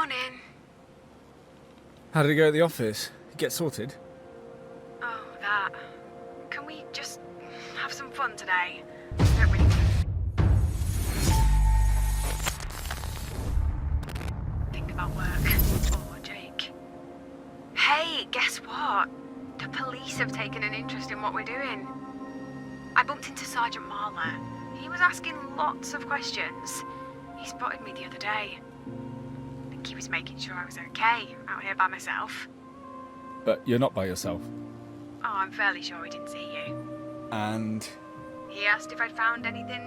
Morning. How did it go at the office? Get sorted? Oh, that. Can we just have some fun today? Don't really... think about work. Or Jake. Hey, guess what? The police have taken an interest in what we're doing. I bumped into Sergeant Marler. He was asking lots of questions. He spotted me the other day. I think he was making sure I was okay out here by myself. But you're not by yourself. Oh, I'm fairly sure he didn't see you. And? He asked if I'd found anything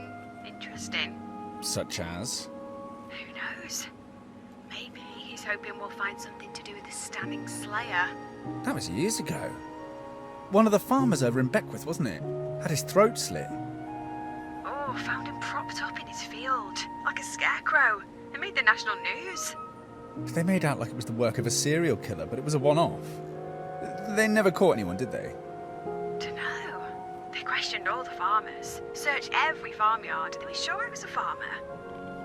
interesting. Such as? Who knows? Maybe he's hoping we'll find something to do with the Standing Slayer. That was years ago. One of the farmers over in Beckwith, wasn't it? Had his throat slit. Oh, found him propped up in his field, like a scarecrow. It made the national news. They made out like it was the work of a serial killer, but it was a one-off. They never caught anyone, did they? Dunno. They questioned all the farmers, searched every farmyard, and they were sure it was a farmer.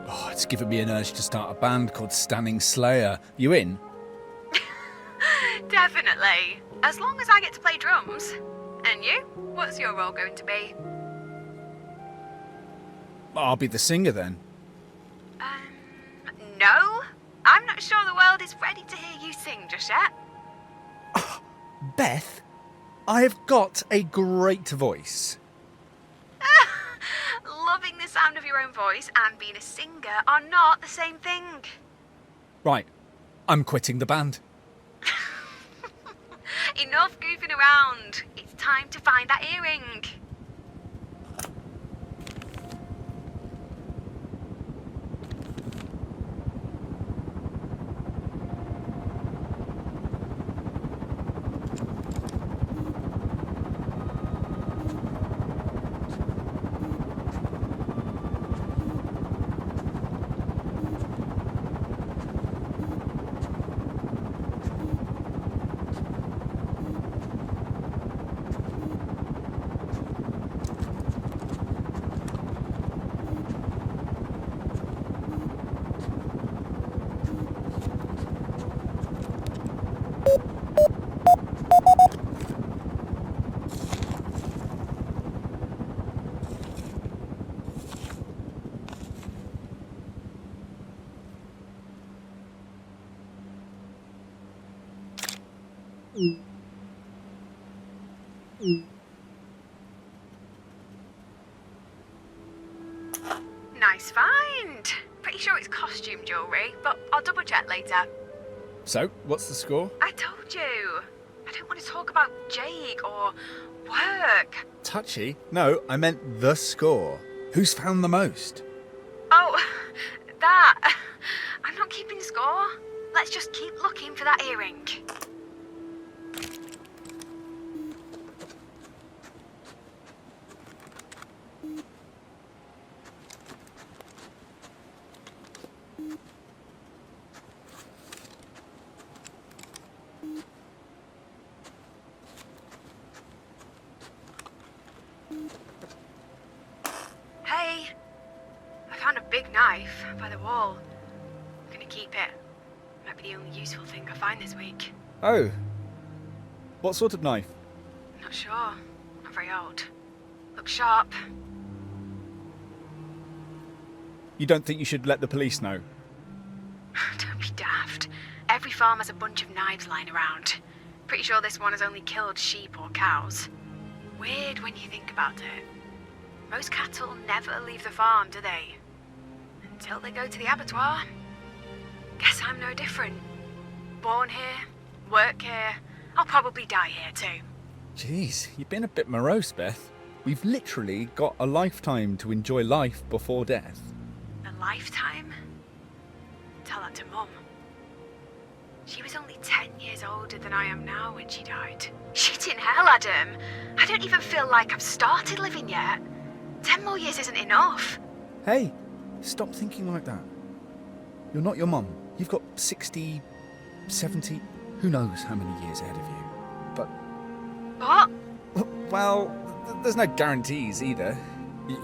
Oh, it's given me an urge to start a band called Standing Slayer. You in? Definitely. As long as I get to play drums. And you? What's your role going to be? I'll be the singer then. No. I'm not sure the world is ready to hear you sing just yet. Beth, I have got a great voice. Loving the sound of your own voice and being a singer are not the same thing. Right, I'm quitting the band. Enough goofing around. It's time to find that earring. Nice find. Pretty sure it's costume jewellery, but I'll double check later. So, what's the score? I told you. I don't want to talk about Jake or work. Touchy? No, I meant the score. Who's found the most? Oh, that. I'm not keeping score. Let's just keep looking for that earring. Hey, I found a big knife by the wall. I'm gonna keep it. Might be the only useful thing I find this week. Oh. What sort of knife? Not sure. Not very old. Looks sharp. You don't think you should let the police know? Don't be daft. Every farm has a bunch of knives lying around. Pretty sure this one has only killed sheep or cows. Weird when you think about it. Most cattle never leave the farm, do they? Until they go to the abattoir. Guess I'm no different. Born here, work here, I'll probably die here too. Jeez, you've been a bit morose, Beth. We've literally got a lifetime to enjoy life before death. A lifetime? Tell that to Mum. She was only 10 years older than I am now when she died. Shit in hell, Adam. I don't even feel like I've started living yet. 10 more years isn't enough. Hey, stop thinking like that. You're not your mum. You've got 60, 70, who knows how many years ahead of you. But... What? Well, there's no guarantees either.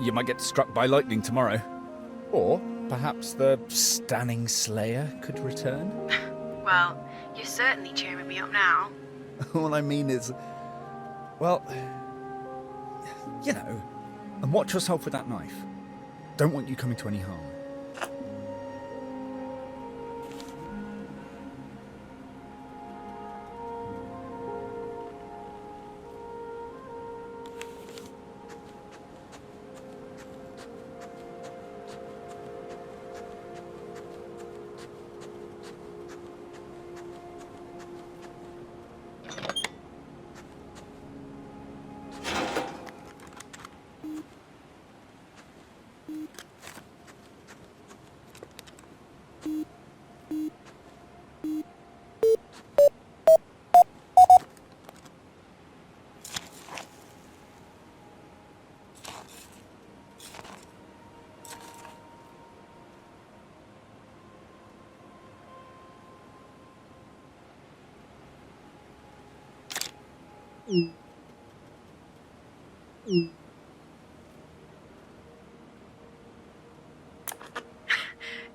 You might get struck by lightning tomorrow. Or perhaps the stunning Slayer could return? Well, you're certainly cheering me up now. All I mean is, well, you know, and watch yourself with that knife. Don't want you coming to any harm.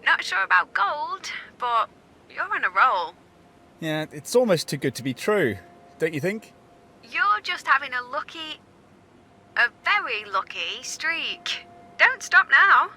Not sure about gold, but you're on a roll. Yeah, it's almost too good to be true, don't you think? You're just having a very lucky streak. Don't stop now.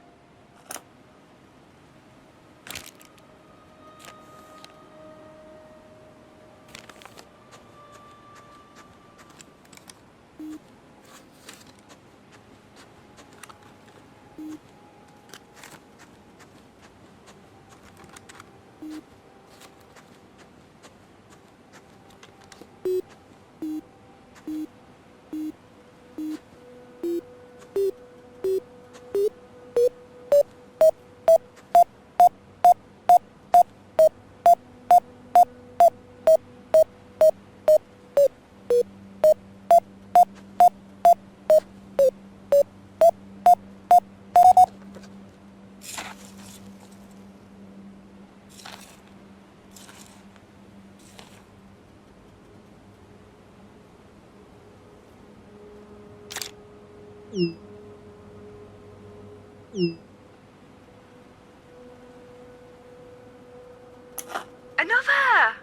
Another!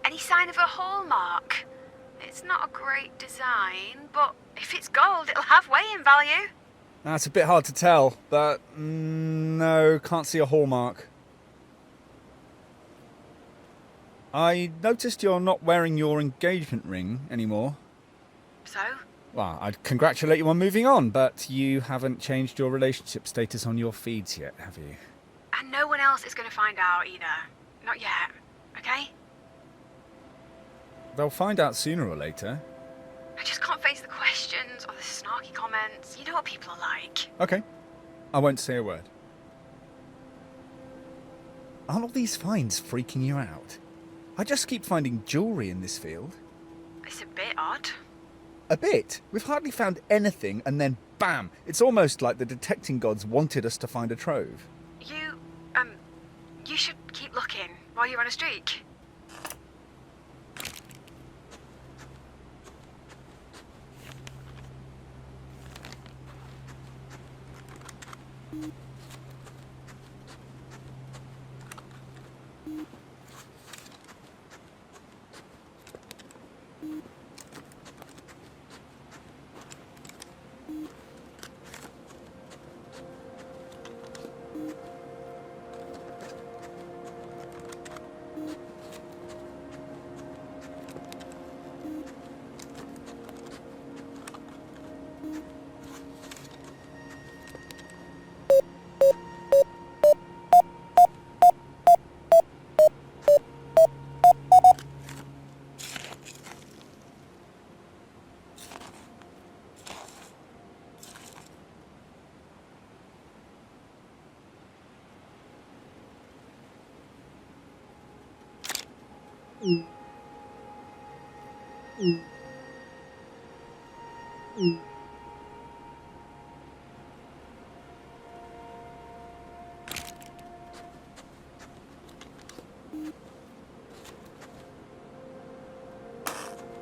Any sign of a hallmark? It's not a great design, but if it's gold, it'll have weighing value. That's a bit hard to tell, but no, can't see a hallmark. I noticed you're not wearing your engagement ring anymore. So? Well, I'd congratulate you on moving on, but you haven't changed your relationship status on your feeds yet, have you? And no one else is going to find out either. Not yet, okay? They'll find out sooner or later. I just can't face the questions or the snarky comments. You know what people are like. Okay, I won't say a word. Aren't all these finds freaking you out? I just keep finding jewellery in this field. It's a bit odd. A bit? We've hardly found anything, and then bam! It's almost like the detecting gods wanted us to find a trove. You should keep looking while you're on a streak.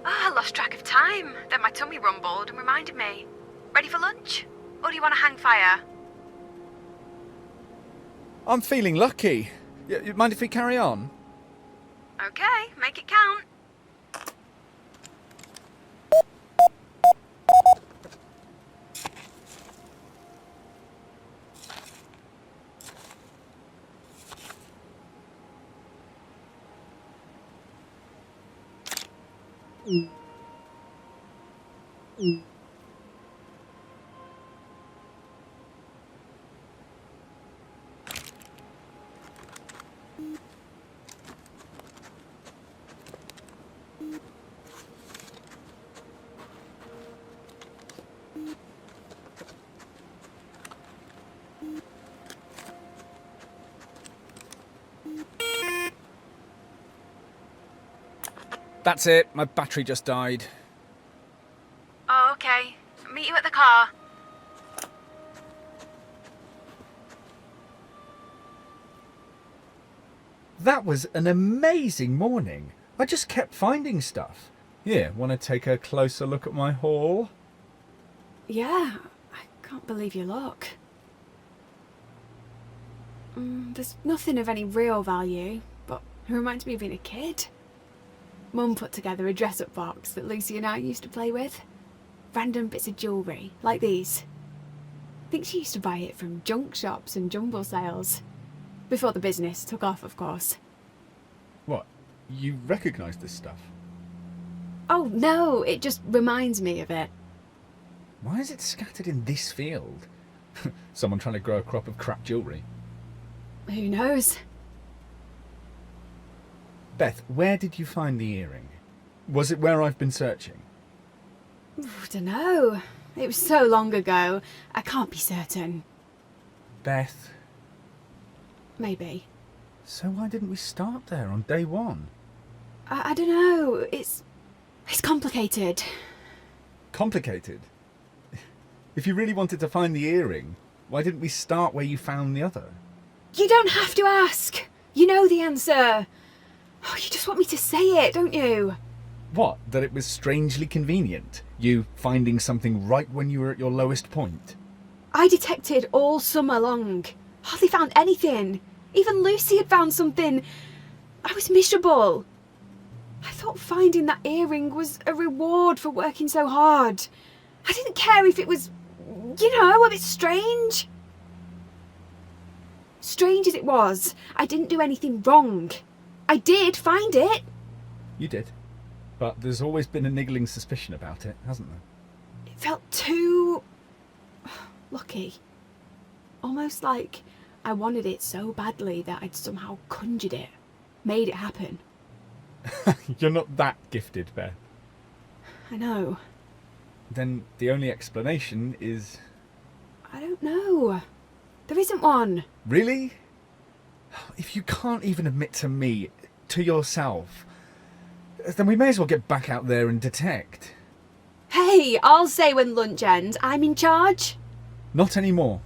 I lost track of time. Then my tummy rumbled and reminded me. Ready for lunch? Or do you want to hang fire? I'm feeling lucky. You mind if we carry on? Okay, make it count. That's it. My battery just died. Oh, okay. Meet you at the car. That was an amazing morning. I just kept finding stuff. Here, want to take a closer look at my haul? Yeah, I can't believe your luck. There's nothing of any real value, but it reminds me of being a kid. Mum put together a dress-up box that Lucy and I used to play with. Random bits of jewellery, like these. I think she used to buy it from junk shops and jumble sales. Before the business took off, of course. What? You recognise this stuff? Oh, no, it just reminds me of it. Why is it scattered in this field? Someone trying to grow a crop of crap jewellery. Who knows? Beth, where did you find the earring? Was it where I've been searching? Dunno. It was so long ago, I can't be certain. Beth. Maybe. So why didn't we start there on day one? I don't know. It's complicated. Complicated? If you really wanted to find the earring, why didn't we start where you found the other? You don't have to ask. You know the answer. Oh, you just want me to say it, don't you? What? That it was strangely convenient? You finding something right when you were at your lowest point? I detected all summer long. Hardly found anything. Even Lucy had found something. I was miserable. I thought finding that earring was a reward for working so hard. I didn't care if it was, a bit strange. Strange as it was, I didn't do anything wrong. I did find it. You did. But there's always been a niggling suspicion about it, hasn't there? It felt too lucky. Almost like I wanted it so badly that I'd somehow conjured it, made it happen. You're not that gifted, Beth. I know. Then the only explanation is... I don't know. There isn't one. Really? If you can't even admit to me, to yourself, then we may as well get back out there and detect. Hey, I'll say when lunch ends, I'm in charge. Not anymore.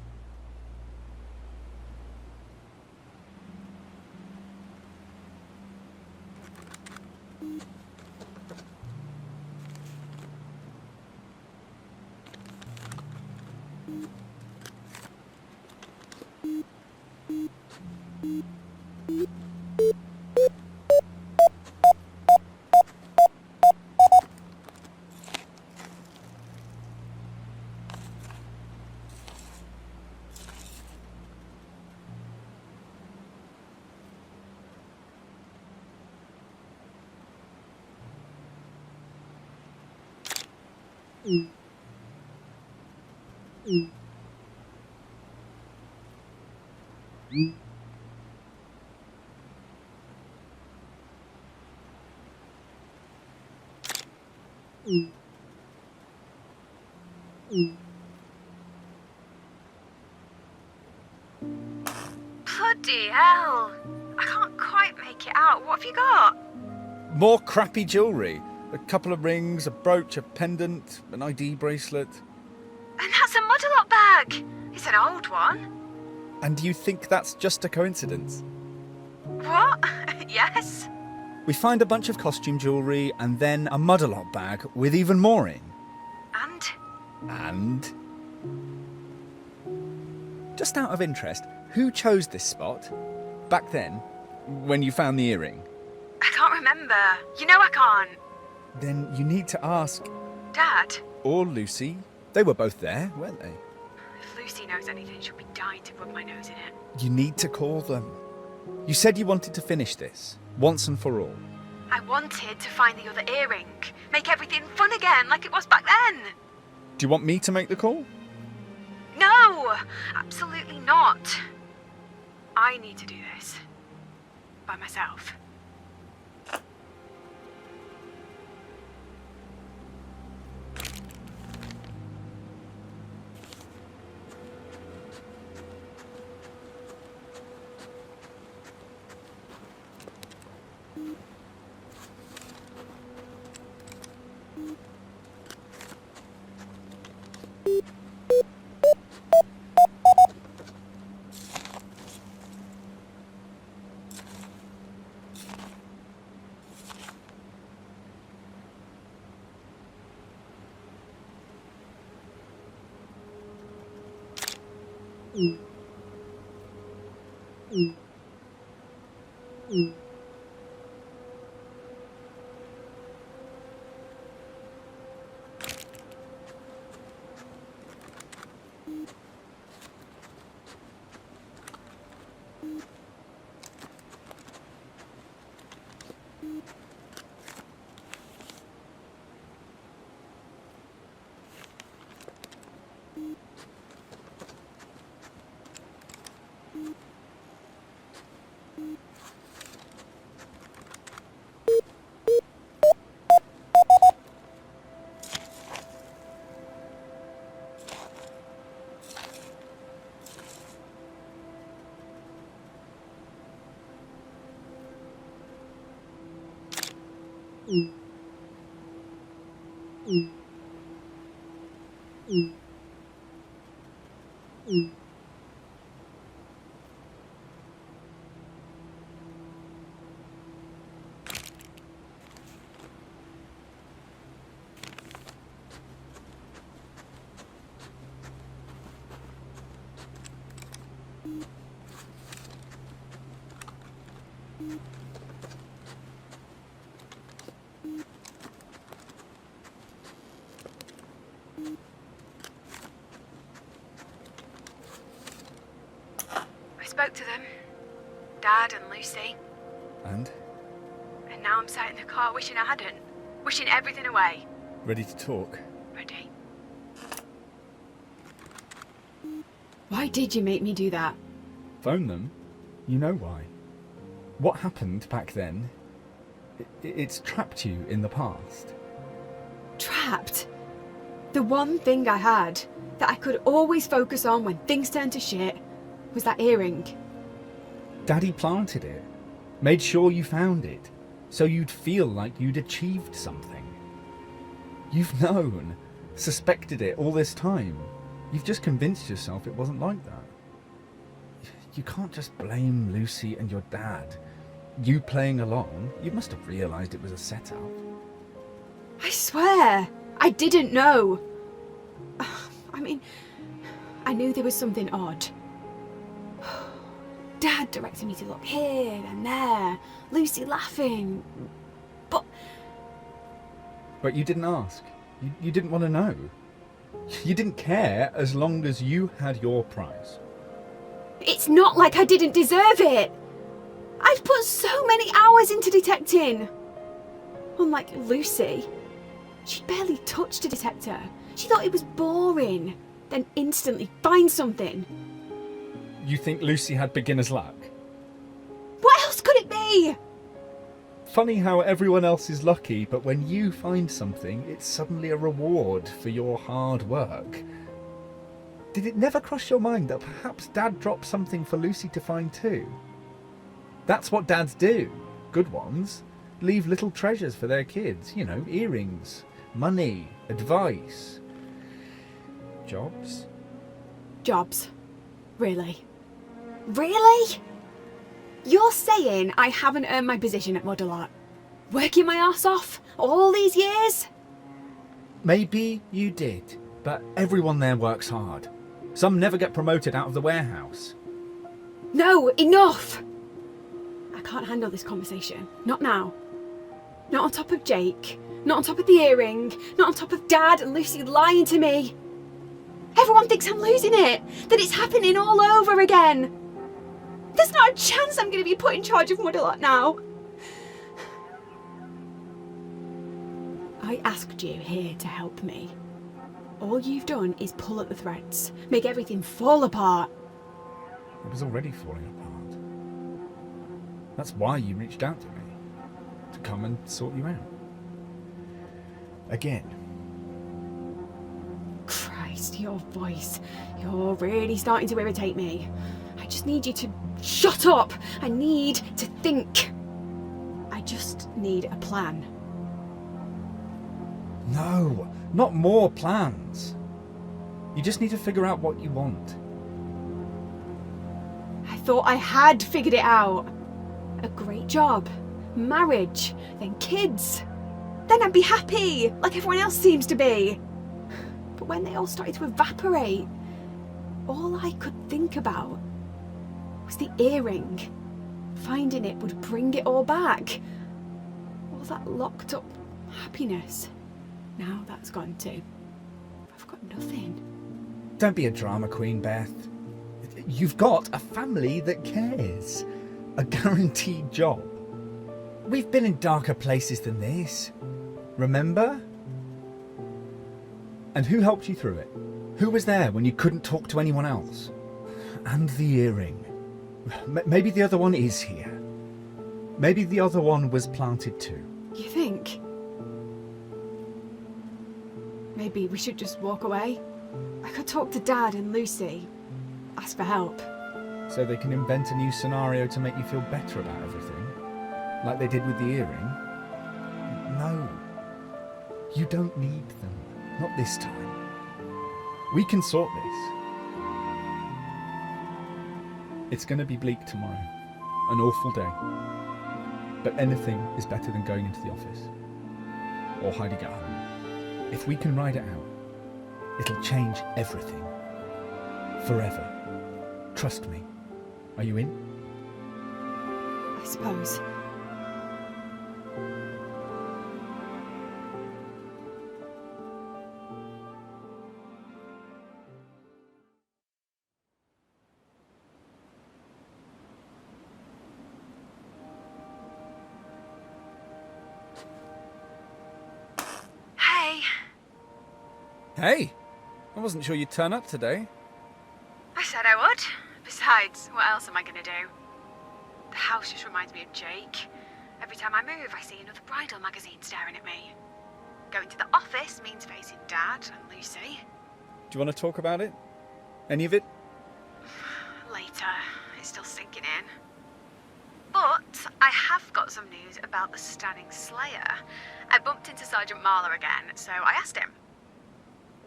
Bloody hell. I can't quite make it out. What have you got? More crappy jewellery. A couple of rings, a brooch, a pendant, an ID bracelet. And that's a Modelot bag. It's an old one. And you think that's just a coincidence? What? Yes. We find a bunch of costume jewellery and then a Modelot bag with even more in. And? And? Just out of interest, Who chose this spot? Back then, when you found the earring? I can't remember. You know I can't. Then you need to ask... Dad? Or Lucy. They were both there, weren't they? If Lucy knows anything, she'll be dying to rub my nose in it. You need to call them. You said you wanted to finish this, once and for all. I wanted to find the other earring. Make everything fun again, like it was back then. Do you want me to make the call? No! Absolutely not. I need to do this. By myself. I spoke to them. Dad and Lucy. And? And now I'm sat in the car wishing I hadn't. Wishing everything away. Ready to talk? Ready. Why did you make me do that? Phone them? You know why. What happened back then, it's trapped you in the past. Trapped? The one thing I had that I could always focus on when things turned to shit was that earring. Daddy planted it. Made sure you found it. So you'd feel like you'd achieved something. You've known, suspected it all this time. You've just convinced yourself it wasn't like that. You can't just blame Lucy and your dad. You playing along, you must have realised it was a setup. I swear, I didn't know. I mean, I knew there was something odd. Dad directed me to look here and there, Lucy laughing, but you didn't ask. You didn't want to know. You didn't care as long as you had your prize. It's not like I didn't deserve it. I've put so many hours into detecting. Unlike Lucy, she barely touched a detector. She thought it was boring, then instantly find something. You think Lucy had beginner's luck? What else could it be? Funny how everyone else is lucky, but when you find something, it's suddenly a reward for your hard work. Did it never cross your mind that perhaps Dad dropped something for Lucy to find too? That's what dads do, good ones. Leave little treasures for their kids, you know, earrings, money, advice. Jobs? Jobs. Really? Really? You're saying I haven't earned my position at Modelart? Working my ass off all these years? Maybe you did, but everyone there works hard. Some never get promoted out of the warehouse. No, enough! I can't handle this conversation. Not now. Not on top of Jake. Not on top of the earring. Not on top of Dad and Lucy lying to me. Everyone thinks I'm losing it. That it's happening all over again. There's not a chance I'm going to be put in charge of Mudderlot now. I asked you here to help me. All you've done is pull at the threads. Make everything fall apart. It was already falling apart. That's why you reached out to me. To come and sort you out. Again. Christ, your voice. You're really starting to irritate me. I just need you to shut up. I need to think. I just need a plan. No, not more plans. You just need to figure out what you want. I thought I had figured it out. A great job, marriage, then kids. Then I'd be happy, like everyone else seems to be. But when they all started to evaporate, all I could think about was the earring. Finding it would bring it all back. All that locked up happiness. Now that's gone too. I've got nothing. Don't be a drama queen, Beth. You've got a family that cares. A guaranteed job. We've been in darker places than this. Remember? And who helped you through it? Who was there when you couldn't talk to anyone else? And the earring. Maybe the other one is here. Maybe the other one was planted too. You think? Maybe we should just walk away? I could talk to Dad and Lucy. Ask for help. So they can invent a new scenario to make you feel better about everything? Like they did with the earring? No. You don't need them. Not this time. We can sort this. It's going to be bleak tomorrow. An awful day. But anything is better than going into the office. Or hiding at home. If we can ride it out, it'll change everything. Forever. Trust me. Are you in? I suppose. Hey. Hey! I wasn't sure you'd turn up today. I said I would. Besides, what else am I gonna do? The house just reminds me of Jake. Every time I move, I see another bridal magazine staring at me. Going to the office means facing Dad and Lucy. Do you want to talk about it? Any of it? Later. It's still sinking in. But I have got some news about the stunning Slayer. I bumped into Sergeant Marler again, so I asked him.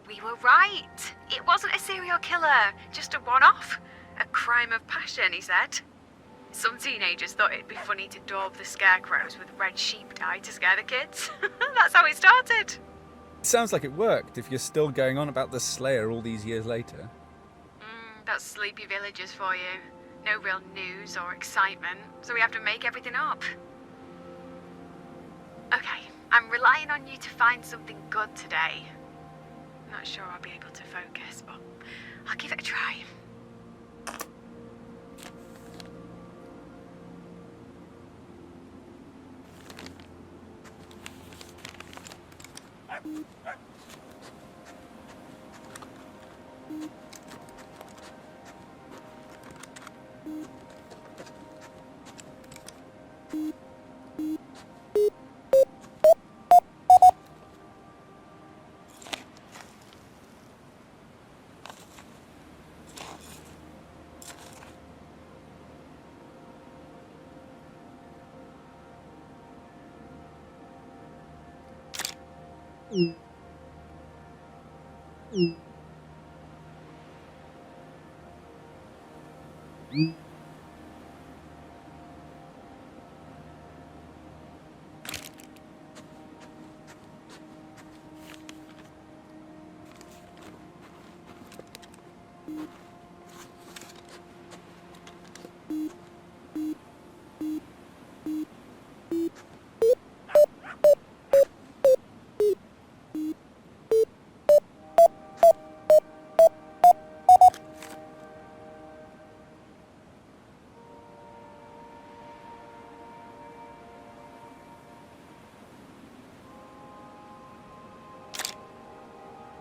We were right. It wasn't a serial killer, just a one-off. A crime of passion, he said. Some teenagers thought it'd be funny to daub the scarecrows with red sheep dye to scare the kids. That's how it started. Sounds like it worked if you're still going on about the Slayer all these years later. That's sleepy villagers for you. No real news or excitement, so we have to make everything up. Okay, I'm relying on you to find something good today. Not sure I'll be able to focus, but I'll give it a try.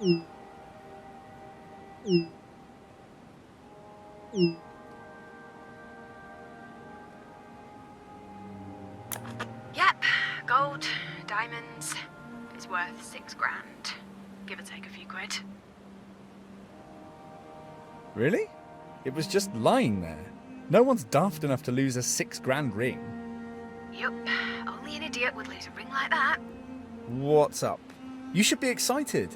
Yep, gold, diamonds. It's worth 6 grand. Give or take a few quid. Really? It was just lying there. No one's daft enough to lose a 6 grand ring. Yup, only an idiot would lose a ring like that. What's up? You should be excited.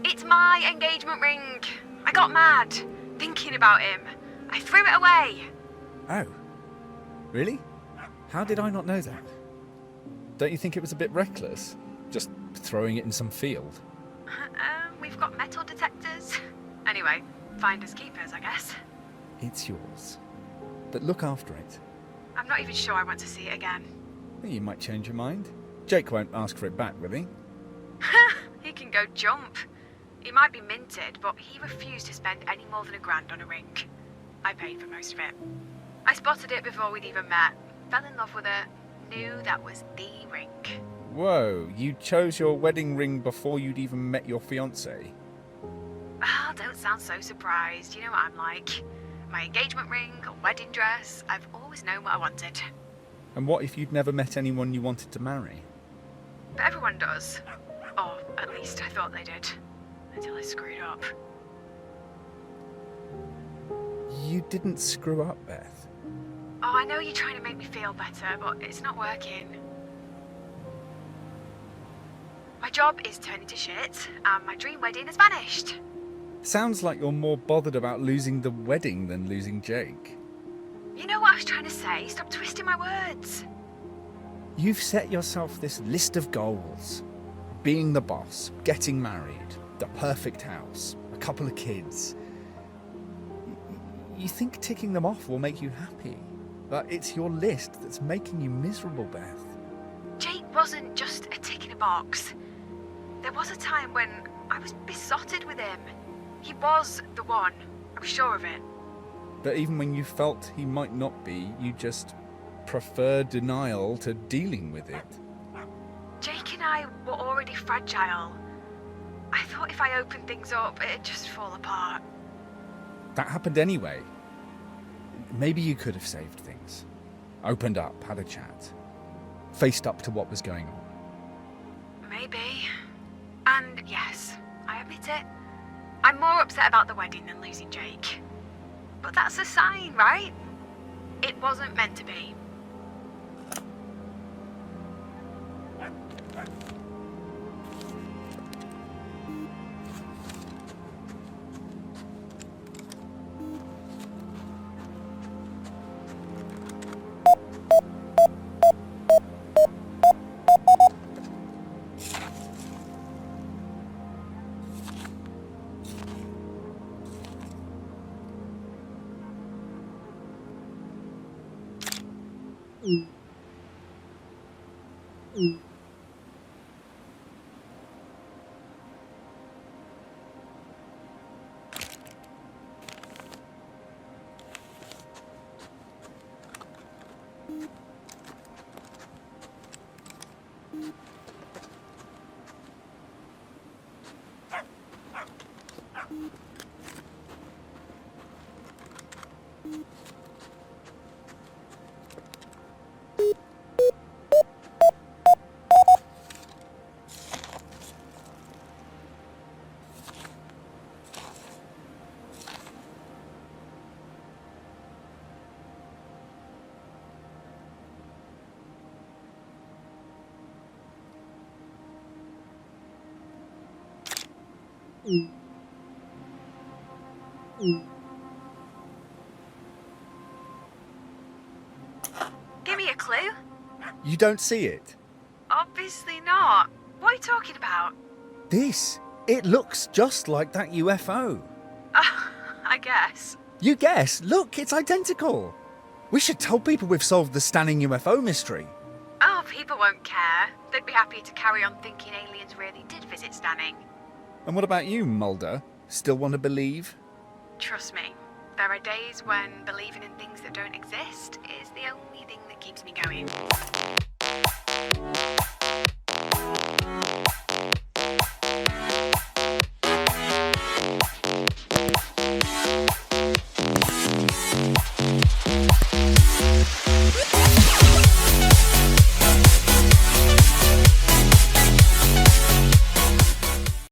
It's my engagement ring. I got mad, thinking about him. I threw it away. Oh. Really? How did I not know that? Don't you think it was a bit reckless? Just throwing it in some field? We've got metal detectors. Anyway, finders keepers, I guess. It's yours. But look after it. I'm not even sure I want to see it again. You might change your mind. Jake won't ask for it back, will he? He can go jump. It might be minted, but he refused to spend any more than £1 grand on a ring. I paid for most of it. I spotted it before we'd even met, fell in love with it, knew that was the ring. Whoa, you chose your wedding ring before you'd even met your fiancé? Oh, don't sound so surprised. You know what I'm like. My engagement ring, a wedding dress, I've always known what I wanted. And what if you'd never met anyone you wanted to marry? But everyone does. Or at least I thought they did. Until I screwed up. You didn't screw up, Beth. Oh, I know you're trying to make me feel better, but it's not working. My job is turning to shit, and my dream wedding has vanished. Sounds like you're more bothered about losing the wedding than losing Jake. You know what I was trying to say? Stop twisting my words. You've set yourself this list of goals. Being the boss, getting married, the perfect house, a couple of kids. You think ticking them off will make you happy, but it's your list that's making you miserable, Beth. Jake wasn't just a tick in a box. There was a time when I was besotted with him. He was the one. I was sure of it. But even when you felt he might not be, you just preferred denial to dealing with it. Jake and I were already fragile. I thought if I opened things up, it'd just fall apart. That happened anyway. Maybe you could have saved things. Opened up, had a chat. Faced up to what was going on. Maybe. And yes, I admit it. I'm more upset about the wedding than losing Jake. But that's a sign, right? It wasn't meant to be. Give me a clue. You don't see it? Obviously not. What are you talking about? This. It looks just like that UFO. I guess. You guess. Look, it's identical. We should tell people we've solved the Stanning UFO mystery. Oh, people won't care. They'd be happy to carry on thinking aliens really did visit Stanning. And what about you, Mulder? Still want to believe? Trust me, there are days when believing in things that don't exist is the only thing that keeps me going.